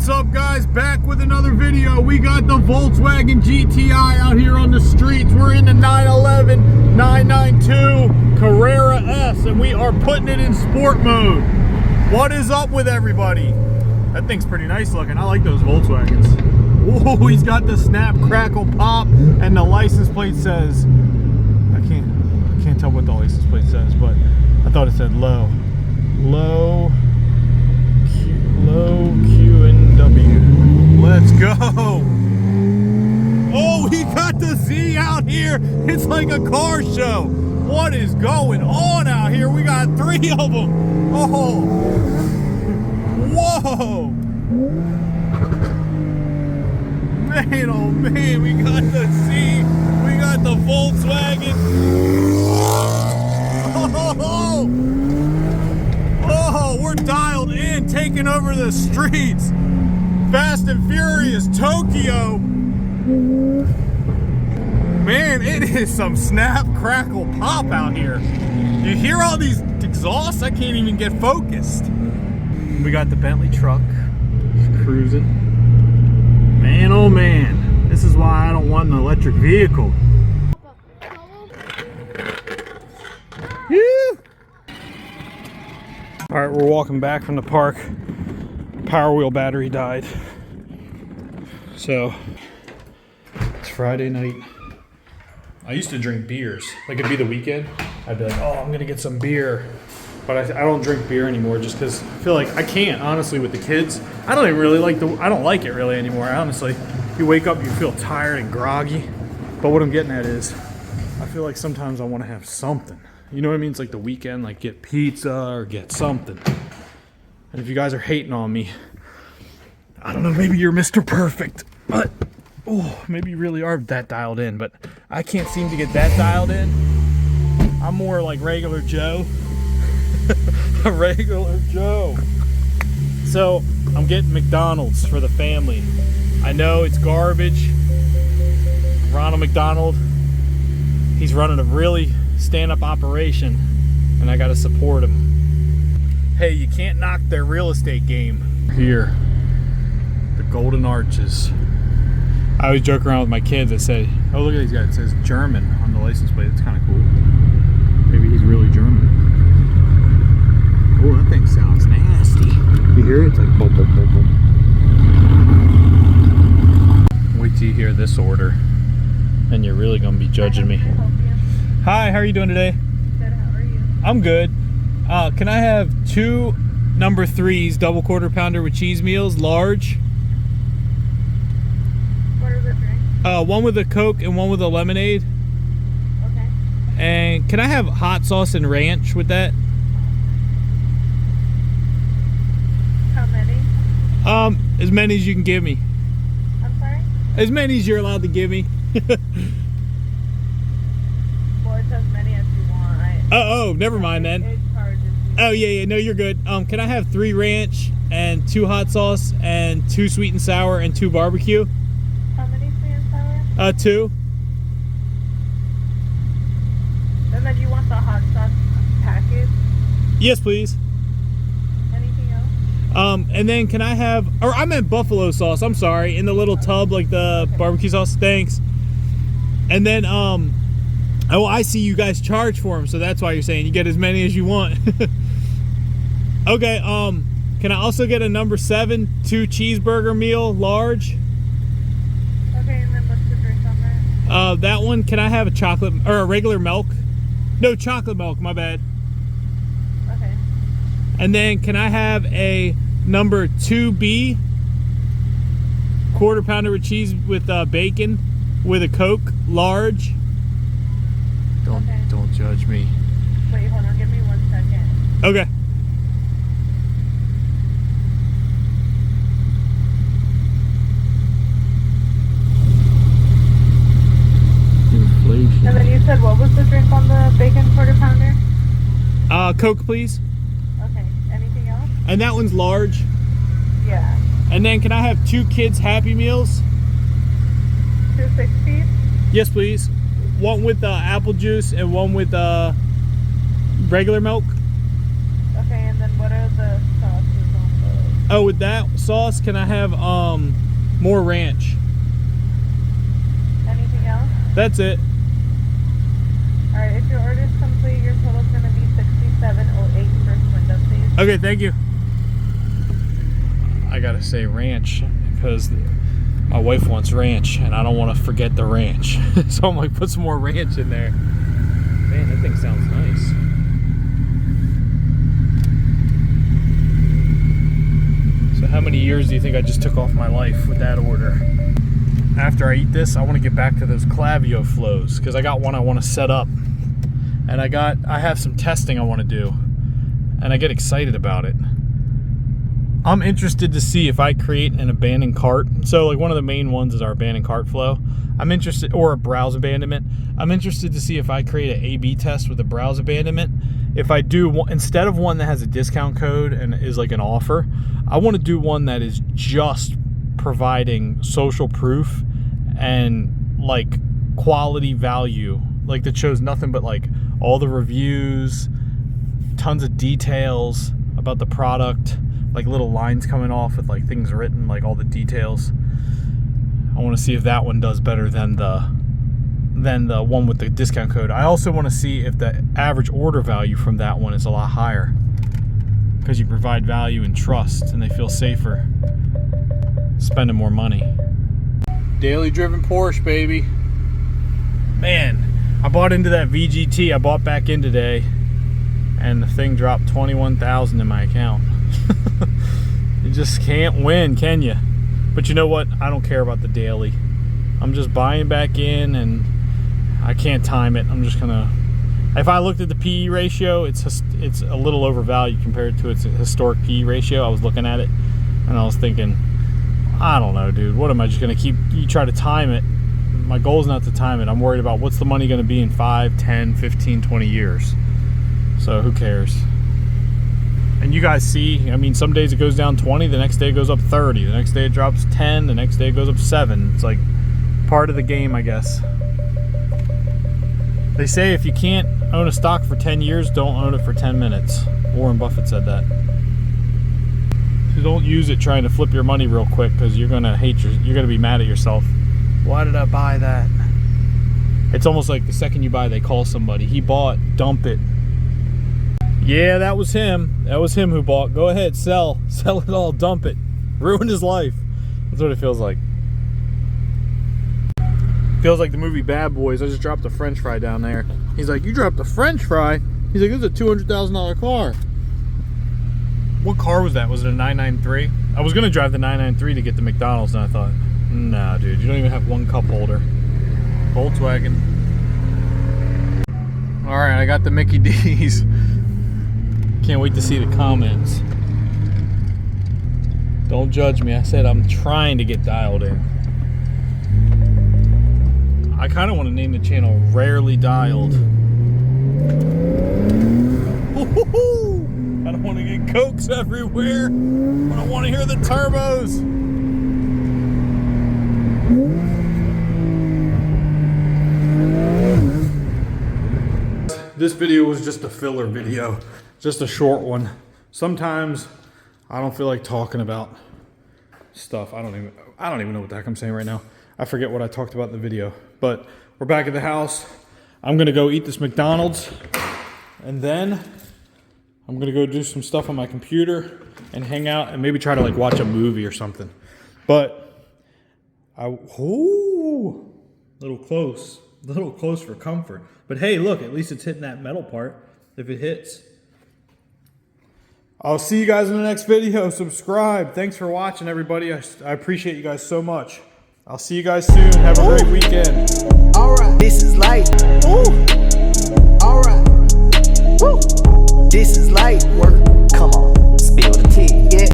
What's up, guys? Back with another video. We got the Volkswagen GTI out here on the streets. We're in the 911 992 Carrera S, and we are putting it in sport mode. What is up with everybody? That thing's pretty nice looking. I like those Volkswagens. Oh, he's got the snap, crackle, pop, and the license plate says, I can't tell what the license plate says, but I thought it said low Q and W. Let's go. Oh, he got the Z out here. It's like a car show. What is going on out here? We got 3 of them. Oh, whoa. Man, oh man, we got the Z. We got the Volkswagen. Oh, we're dialed in, taking over the streets. Fast and Furious Tokyo. Man, it is some snap, crackle, pop out here. You hear all these exhausts? I can't even get focused. We got the Bentley truck cruising. Man, oh man, this is why I don't want an electric vehicle. Woo! All right, we're walking back from the park. Power wheel battery died. So, it's Friday night. I used to drink beers. Like, it'd be the weekend. I'd be like, oh, I'm gonna get some beer. But I don't drink beer anymore just because I feel like I can't, honestly, with the kids. I don't even really like I don't like it really anymore, honestly. You wake up, you feel tired and groggy. But what I'm getting at is, I feel like sometimes I want to have something. You know what I mean? It's like the weekend, like get pizza or get something. And if you guys are hating on me, I don't know, maybe you're Mr. Perfect, but oh, maybe you really are that dialed in, but I can't seem to get that dialed in. I'm more like regular Joe. A regular Joe. So I'm getting McDonald's for the family. I know it's garbage. Ronald McDonald, he's running a really stand-up operation, and I gotta support him. Hey, you can't knock their real estate game. Here, the Golden Arches. I always joke around with my kids. I say, oh, look at these guys. It says German on the license plate. That's kind of cool. Maybe he's really German. Oh, that thing sounds nasty. You hear it? It's like boom, boom, boom, boom. Wait till you hear this order, and you're really gonna be judging me. Hi, how are you doing today? Good, how are you? I'm good. Can I have 2 number 3s, double quarter pounder with cheese meals, large? What are the drinks? One with a Coke and one with a lemonade. Okay. And can I have hot sauce and ranch with that? How many? As many as you can give me. I'm sorry? As many as you're allowed to give me. Well, it's as many as you want. Oh, never mind then. It charges you. Oh, yeah, no, you're good. Can I have 3 ranch and 2 hot sauce and 2 sweet and sour and 2 barbecue? How many sweet and sour? 2. And then you want the hot sauce package? Yes, please. Anything else? And then can I have, or I meant buffalo sauce, I'm sorry, in the little tub, like the barbecue sauce, thanks. And then, oh, I see you guys charge for them, so that's why you're saying you get as many as you want. Okay, can I also get a number 7, 2 cheeseburger meal, large? Okay, and then what's the drink on that? That one, can I have a chocolate, or a regular milk? No, chocolate milk, my bad. Okay. And then can I have a number 2B, quarter pounder with cheese with bacon, with a Coke, large? Don't judge me. Wait, hold on, give me 1 second. Okay. Inflation. And then you said what was the drink on the bacon quarter pounder? Coke, please. Okay, anything else? And that one's large. Yeah. And then can I have 2 kids Happy Meals? 2 6-piece? Yes, please. One with apple juice and one with regular milk. Okay, and then what are the sauces on those? Oh, with that sauce, can I have more ranch? Anything else? That's it. Alright, if your order is complete, your total is going to be $67.08 first window, please. Okay, thank you. I gotta say ranch because my wife wants ranch and I don't want to forget the ranch. So I'm like, put some more ranch in there. Man, that thing sounds nice. So how many years do you think I just took off my life with that order? After I eat this, I want to get back to those clavio flows because I got one I want to set up. And I have some testing I want to do. And I get excited about it. I'm interested to see if I create an abandoned cart. So like one of the main ones is our abandoned cart flow. I'm interested, or a browse abandonment. I'm interested to see if I create an A/B test with a browse abandonment. If I do, instead of one that has a discount code and is like an offer, I want to do one that is just providing social proof and like quality value, like that shows nothing but like all the reviews, tons of details about the product, like little lines coming off with like things written, like all the details. I want to see if that one does better than the one with the discount code. I also want to see if the average order value from that one is a lot higher because you provide value and trust and they feel safer spending more money. Daily driven Porsche, baby. Man, I bought into that VGT. I bought back in today and the thing dropped 21,000 in my account. You just can't win, can you? But you know what? I don't care about the daily. I'm just buying back in and I can't time it. I'm just gonna, if I looked at the PE ratio, it's a little overvalued compared to its historic PE ratio. I was looking at it and I was thinking, I don't know, dude. What am I just gonna you try to time it? My goal is not to time it. I'm worried about what's the money gonna be in 5, 10, 15, 20 years. So who cares? And you guys see, I mean, some days it goes down 20, the next day it goes up 30, the next day it drops 10, the next day it goes up 7. It's like part of the game, I guess. They say if you can't own a stock for 10 years, don't own it for 10 minutes. Warren Buffett said that. So don't use it trying to flip your money real quick because you're gonna you're gonna be mad at yourself. Why did I buy that? It's almost like the second you buy, they call somebody. He bought, dump it. Yeah, that was him. That was him who bought. Go ahead, sell it all, dump it. Ruin his life. That's what it feels like. Feels like the movie Bad Boys. I just dropped a French fry down there. He's like, you dropped a French fry? He's like, this is a $200,000 car. What car was that? Was it a 993? I was gonna drive the 993 to get the McDonald's and I thought, nah, dude, you don't even have one cup holder. Volkswagen. All right, I got the Mickey D's. Can't wait to see the comments. Don't judge me. I said I'm trying to get dialed in. I kind of want to name the channel Rarely Dialed. I don't want to get cokes everywhere. I don't want to hear the turbos. This video was just a filler video. Just a short one. Sometimes I don't feel like talking about stuff. I don't even know what the heck I'm saying right now. I forget what I talked about in the video. But we're back at the house. I'm gonna go eat this McDonald's and then I'm gonna go do some stuff on my computer and hang out and maybe try to like watch a movie or something. But little close for comfort. But hey, look, at least it's hitting that metal part if it hits. I'll see you guys in the next video. Subscribe. Thanks for watching, everybody. I appreciate you guys so much. I'll see you guys soon. Have a great weekend. Alright, this is light.